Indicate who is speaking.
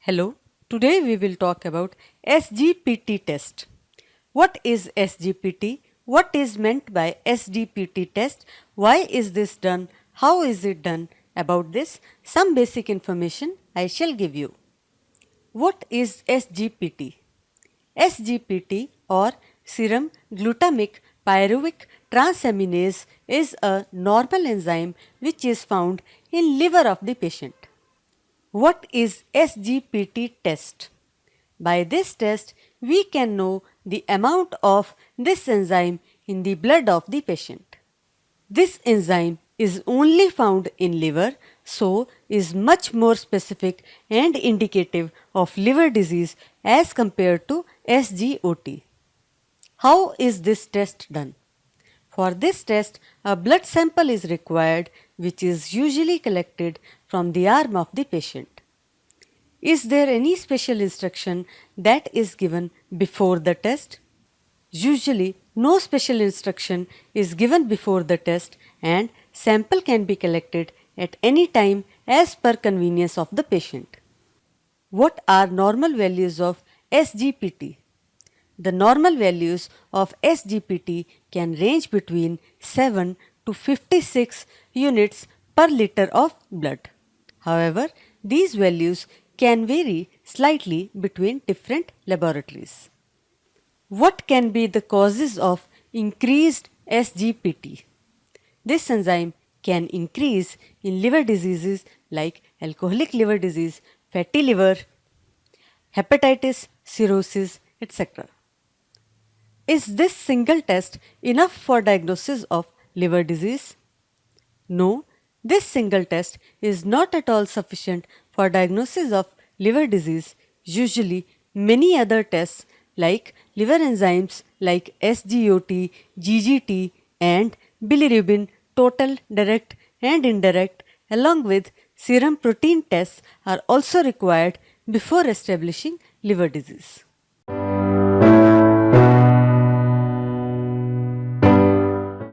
Speaker 1: Hello, today we will talk about SGPT test. What is SGPT? What is meant by SGPT test? Why is this done? How is it done? About this, some basic information I shall give you. What is SGPT? SGPT or serum glutamic pyruvic transaminase is a normal enzyme which is found in liver of the patient. What is SGPT test? By this test, we can know the amount of this enzyme in the blood of the patient. This enzyme is only found in liver, so is much more specific and indicative of liver disease as compared to SGOT. How is this test done? For this test, a blood sample is required which is usually collected from the arm of the patient. Is there any special instruction that is given before the test? Usually, no special instruction is given before the test and sample can be collected at any time as per convenience of the patient. What are normal values of SGPT? The normal values of SGPT can range between 7 to 56 units per liter of blood. However, these values can vary slightly between different laboratories. What can be the causes of increased SGPT? This enzyme can increase in liver diseases like alcoholic liver disease, fatty liver, hepatitis, cirrhosis, etc. Is this single test enough for diagnosis of liver disease? No, this single test is not at all sufficient for diagnosis of liver disease. Usually, many other tests like liver enzymes like SGOT, GGT and bilirubin, total, direct and indirect along with serum protein tests are also required before establishing liver disease.